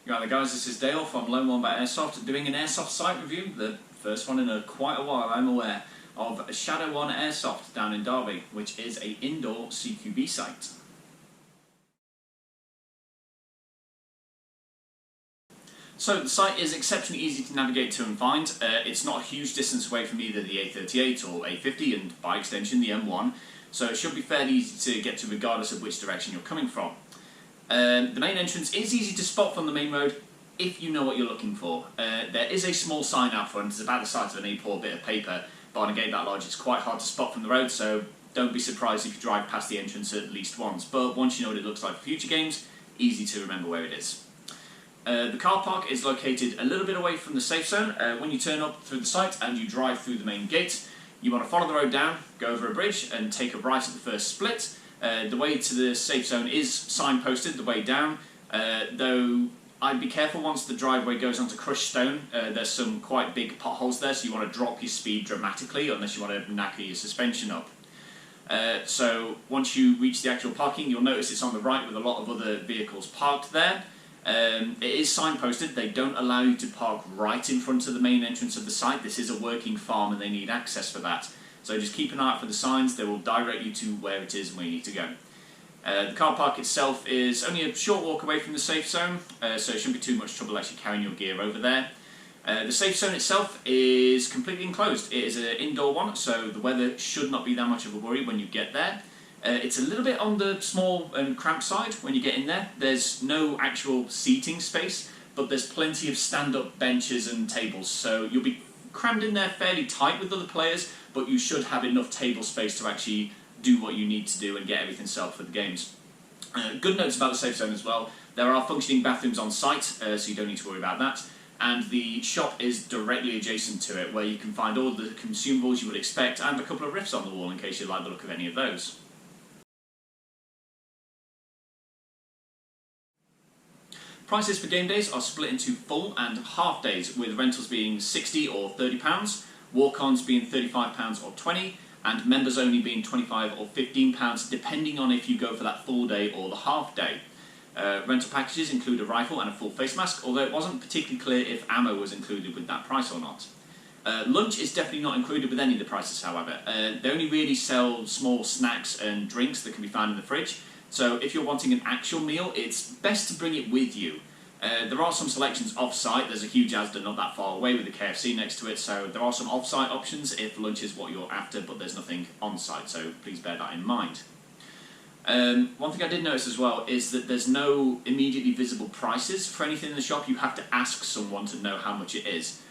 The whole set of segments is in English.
Right there guys, this is Dale from Lone Wombat Airsoft doing an airsoft site review, the first one in quite a while I'm aware, of Shadow 1 Airsoft down in Derby, which is an indoor CQB site. So the site is exceptionally easy to navigate to and find. It's not a huge distance away from either the A38 or A50 and by extension the M1, so it should be fairly easy to get to regardless of which direction you're coming from. The main entrance is easy to spot from the main road if you know what you're looking for. There is a small sign out front, it's about the size of an A4 bit of paper, but on a gate that large it's quite hard to spot from the road, so don't be surprised if you drive past the entrance at least once. But once you know what it looks like for future games, easy to remember where it is. The car park is located a little bit away from the safe zone. When you turn up through the site and you drive through the main gate, you want to follow the road down, go over a bridge and take a right at the first split. The way to the safe zone is signposted, the way down, though I'd be careful once the driveway goes onto crushed stone. There's some quite big potholes there, so you want to drop your speed dramatically unless you want to knacker your suspension up. So once you reach the actual parking, you'll notice it's on the right with a lot of other vehicles parked there. It is signposted, they don't allow you to park right in front of the main entrance of the site. This is a working farm and they need access for that. So just keep an eye out for the signs, they will direct you to where it is and where you need to go. The car park itself is only a short walk away from the safe zone, so it shouldn't be too much trouble actually carrying your gear over there. The safe zone itself is completely enclosed. It is an indoor one, so the weather should not be that much of a worry when you get there. It's a little bit on the small and cramped side when you get in there. There's no actual seating space, but there's plenty of stand-up benches and tables, so you'll be crammed in there fairly tight with other players, but you should have enough table space to actually do what you need to do and get everything set up for the games. Good notes about the safe zone as well. There are functioning bathrooms on site, so you don't need to worry about that. And the shop is directly adjacent to it, where you can find all the consumables you would expect and a couple of riffs on the wall in case you like the look of any of those. Prices for game days are split into full and half days, with rentals being £60 or £30, walk-ons being £35 or £20, and members only being £25 or £15, depending on if you go for that full day or the half day. Rental packages include a rifle and a full face mask, although it wasn't particularly clear if ammo was included with that price or not. Lunch is definitely not included with any of the prices, however. They only really sell small snacks and drinks that can be found in the fridge. So if you're wanting an actual meal, it's best to bring it with you. There are some selections off-site. There's a huge Asda not that far away with the KFC next to it, so there are some off-site options if lunch is what you're after, but there's nothing on-site, so please bear that in mind. One thing I did notice as well is that there's no immediately visible prices for anything in the shop. You have to ask someone to know how much it is.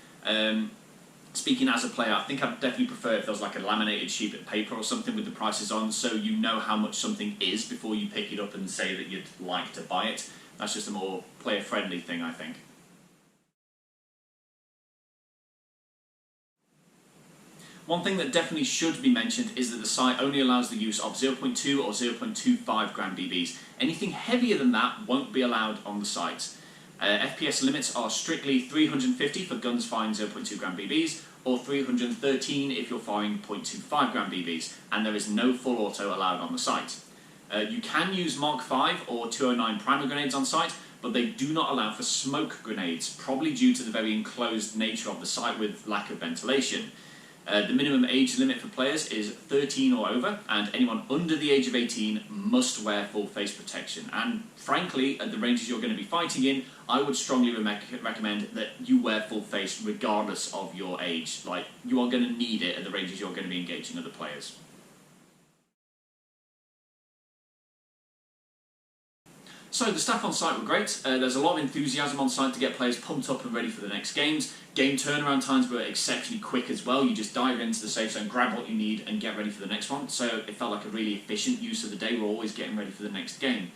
Speaking as a player, I think I'd definitely prefer if there was like a laminated sheet of paper or something with the prices on, so you know how much something is before you pick it up and say that you'd like to buy it. That's just a more player-friendly thing, I think. One thing that definitely should be mentioned is that the site only allows the use of 0.2 or 0.25 gram BBs. Anything heavier than that won't be allowed on the site. FPS limits are strictly 350 for guns firing 0.2 gram BBs, or 313 if you're firing 0.25 gram BBs, and there is no full auto allowed on the site. You can use Mark 5 or 209 primer grenades on site, but they do not allow for smoke grenades, probably due to the very enclosed nature of the site with lack of ventilation. The minimum age limit for players is 13 or over, and anyone under the age of 18 must wear full face protection. And frankly, at the ranges you're going to be fighting in, I would strongly recommend that you wear full face regardless of your age. Like, you are going to need it at the ranges you're going to be engaging other players. So the staff on site were great. There's a lot of enthusiasm on site to get players pumped up and ready for the next games. Game turnaround times were exceptionally quick as well. You just dive into the safe zone, grab what you need and get ready for the next one. So it felt like a really efficient use of the day. We're always getting ready for the next game.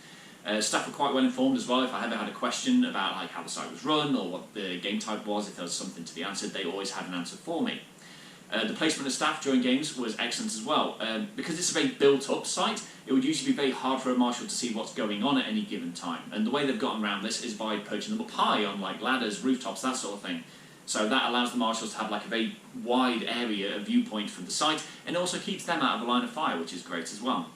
Staff were quite well informed as well. If I ever had a question about like how the site was run or what the game type was, if there was something to be answered, they always had an answer for me. The placement of staff during games was excellent as well. Because it's a very built-up site, it would usually be very hard for a marshal to see what's going on at any given time. And the way they've gotten around this is by perching them up high on like ladders, rooftops, that sort of thing. So that allows the marshals to have like a very wide area of viewpoint from the site, and it also keeps them out of the line of fire, which is great as well.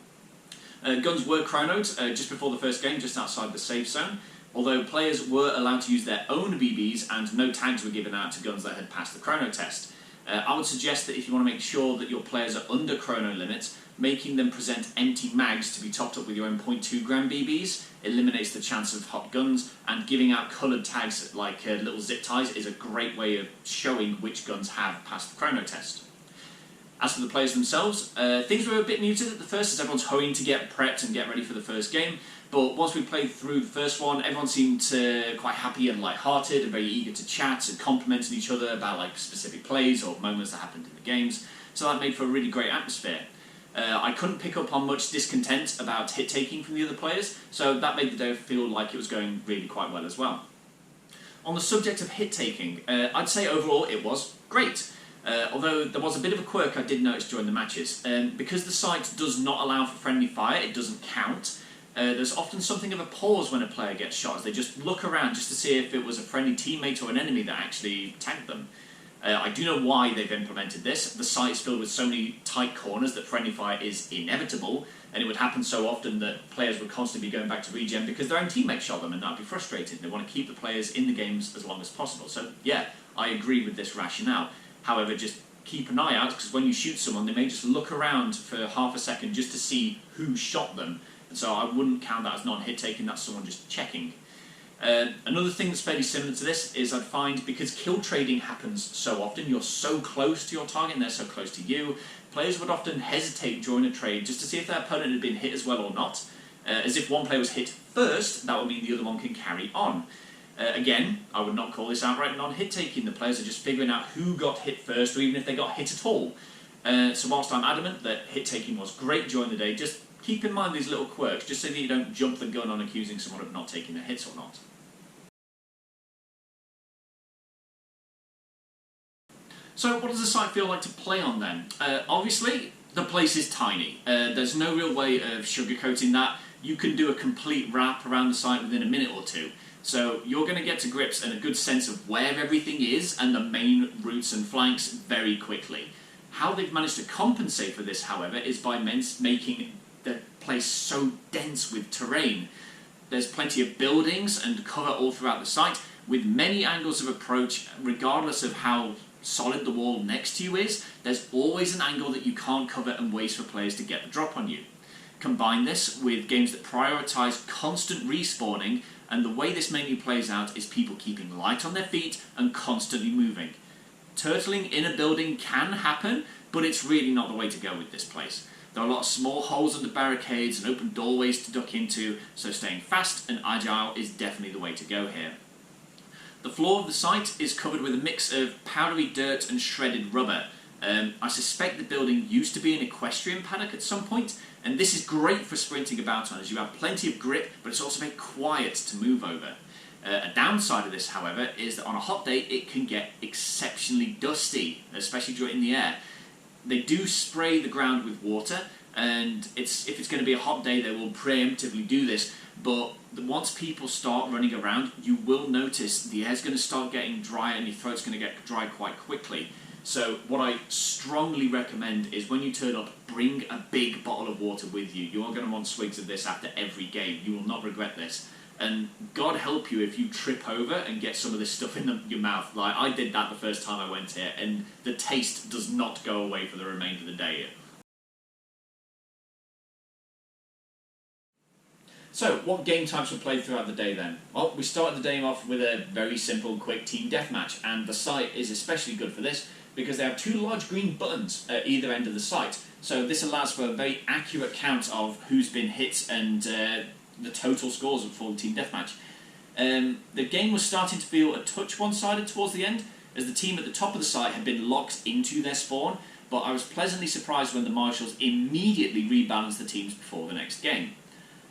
Guns were chronoed just before the first game, just outside the safe zone. although players were allowed to use their own BBs and no tags were given out to guns that had passed the chrono test. I would suggest that if you want to make sure that your players are under chrono limits, making them present empty mags to be topped up with your own 0.2 gram BBs eliminates the chance of hot guns, and giving out coloured tags like little zip ties is a great way of showing which guns have passed the chrono test. As for the players themselves, things were a bit muted at the first as everyone's hurrying to get prepped and get ready for the first game, but once we played through the first one, everyone seemed quite happy and light-hearted and very eager to chat and complimented each other about like specific plays or moments that happened in the games, so that made for a really great atmosphere. I couldn't pick up on much discontent about hit-taking from the other players, so that made the day feel like it was going really quite well as well. On the subject of hit-taking, I'd say overall it was great. Although there was a bit of a quirk I did notice during the matches. Because the site does not allow for friendly fire, it doesn't count. There's often something of a pause when a player gets shot, as they just look around just to see if it was a friendly teammate or an enemy that actually tagged them. I do know why they've implemented this. The site is filled with so many tight corners that friendly fire is inevitable, and it would happen so often that players would constantly be going back to regen because their own teammates shot them, and that'd be frustrating. They want to keep the players in the games as long as possible. So yeah, I agree with this rationale. However, just keep an eye out, because when you shoot someone, they may just look around for half a second just to see who shot them. And so I wouldn't count that as non-hit taking, that's someone just checking. Another thing that's fairly similar to this is I'd find, because kill trading happens so often, you're so close to your target and they're so close to you, players would often hesitate during a trade just to see if their opponent had been hit as well or not. As if one player was hit first, that would mean the other one can carry on. Again, I would not call this outright non-hit taking. The players are just figuring out who got hit first, or even if they got hit at all. So whilst I'm adamant that hit taking was great during the day, just keep in mind these little quirks, just so that you don't jump the gun on accusing someone of not taking their hits or not. So what does the site feel like to play on then? Obviously, the place is tiny. There's no real way of sugarcoating that. You can do a complete wrap around the site within a minute or two. So you're going to get to grips and a good sense of where everything is and the main routes and flanks very quickly. How they've managed to compensate for this, however, is by making the place so dense with terrain. There's plenty of buildings and cover all throughout the site, with many angles of approach. Regardless of how solid the wall next to you is, there's always an angle that you can't cover and waste for players to get the drop on you. Combine this with games that prioritise constant respawning, and the way this mainly plays out is people keeping light on their feet and constantly moving. Turtling in a building can happen, but it's really not the way to go with this place. There are a lot of small holes under barricades and open doorways to duck into, so staying fast and agile is definitely the way to go here. The floor of the site is covered with a mix of powdery dirt and shredded rubber. I suspect the building used to be an equestrian paddock at some point, and this is great for sprinting about on, as you have plenty of grip, but it's also very quiet to move over. A downside of this, however, is that on a hot day it can get exceptionally dusty, especially in the air. They do spray the ground with water, and if it's going to be a hot day they will preemptively do this, but once people start running around, you will notice the air's going to start getting dry and your throat's going to get dry quite quickly. So what I strongly recommend is when you turn up, bring a big bottle of water with you. You are going to want swigs of this after every game. You will not regret this. And God help you if you trip over and get some of this stuff in your mouth. Like I did that the first time I went here, and the taste does not go away for the remainder of the day. So, what game types were played throughout the day then? Well, we started the day off with a very simple, quick team deathmatch, and the site is especially good for this because they have two large green buttons at either end of the site. So this allows for a very accurate count of who's been hit and the total scores for the team deathmatch. The game was starting to feel a touch one-sided towards the end, as the team at the top of the site had been locked into their spawn, but I was pleasantly surprised when the Marshals immediately rebalanced the teams before the next game.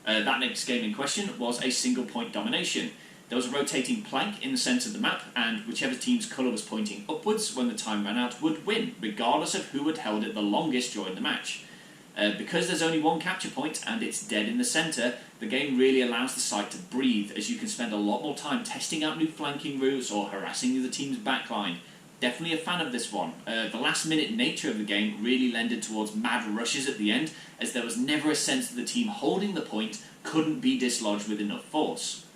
That next game in question was a single point domination. There was a rotating plank in the centre of the map, and whichever team's colour was pointing upwards when the time ran out would win, regardless of who had held it the longest during the match. Because there's only one capture point and it's dead in the centre, the game really allows the site to breathe, as you can spend a lot more time testing out new flanking routes or harassing the team's backline. Definitely a fan of this one. The last minute nature of the game really lended towards mad rushes at the end, as there was never a sense that the team holding the point couldn't be dislodged with enough force.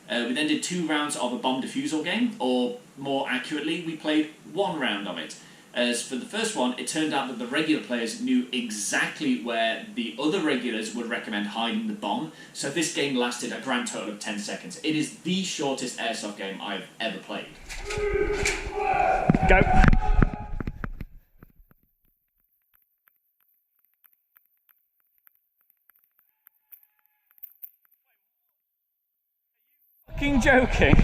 We then did 2 rounds of a bomb defusal game, or more accurately, we played 1 round of it. As for the first one, it turned out that the regular players knew exactly where the other regulars would recommend hiding the bomb, so this game lasted a grand total of 10 seconds. It is the shortest airsoft game I've ever played. Go. Fucking joking.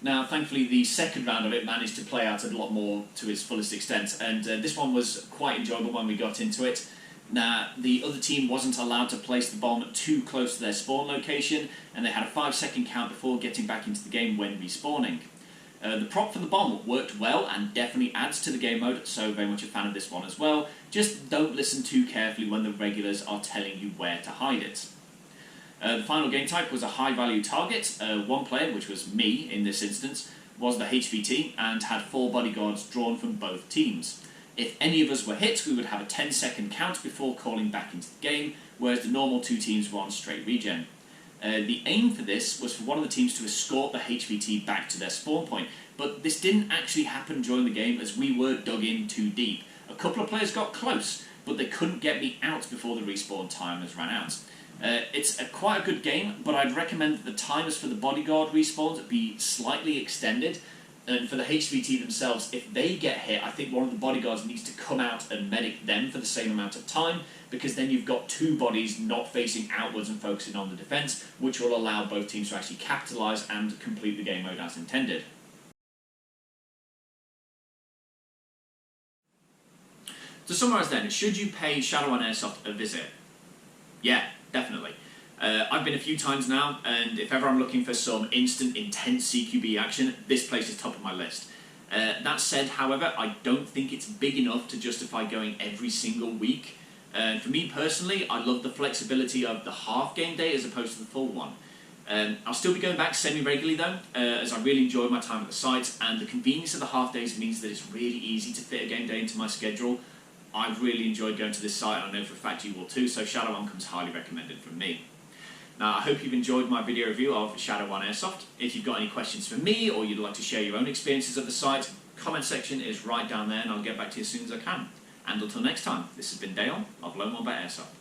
Now, thankfully, the second round of it managed to play out a lot more to its fullest extent, and this one was quite enjoyable when we got into it. Now, the other team wasn't allowed to place the bomb too close to their spawn location, and they had a 5-second count before getting back into the game when respawning. The prop for the bomb worked well and definitely adds to the game mode, so very much a fan of this one as well. Just don't listen too carefully when the regulars are telling you where to hide it. The final game type was a high-value target. One player, which was me in this instance, was the HVT and had 4 bodyguards drawn from both teams. If any of us were hit, we would have a 10-second count before calling back into the game, whereas the normal 2 teams were on straight regen. The aim for this was for one of the teams to escort the HVT back to their spawn point, but this didn't actually happen during the game as we were dug in too deep. A couple of players got close, but they couldn't get me out before the respawn timers ran out. It's quite a good game, but I'd recommend that the timers for the bodyguard respawns be slightly extended. And for the HVT themselves, if they get hit, I think one of the bodyguards needs to come out and medic them for the same amount of time, because then you've got 2 bodies not facing outwards and focusing on the defence, which will allow both teams to actually capitalise and complete the game mode as intended. To summarise then, should you pay Shadow One Airsoft a visit? Yeah, definitely. I've been a few times now, and if ever I'm looking for some instant, intense CQB action, this place is top of my list. That said, however, I don't think it's big enough to justify going every single week. For me personally, I love the flexibility of the half game day as opposed to the full one. I'll still be going back semi-regularly though, as I really enjoy my time at the site, and the convenience of the half days means that it's really easy to fit a game day into my schedule. I've really enjoyed going to this site, and I know for a fact you will too, so Shadow One comes highly recommended from me. Now, I hope you've enjoyed my video review of Shadow One Airsoft. If you've got any questions for me, or you'd like to share your own experiences of the site, comment section is right down there, and I'll get back to you as soon as I can. And until next time, this has been Dale of Lone Wombat Airsoft.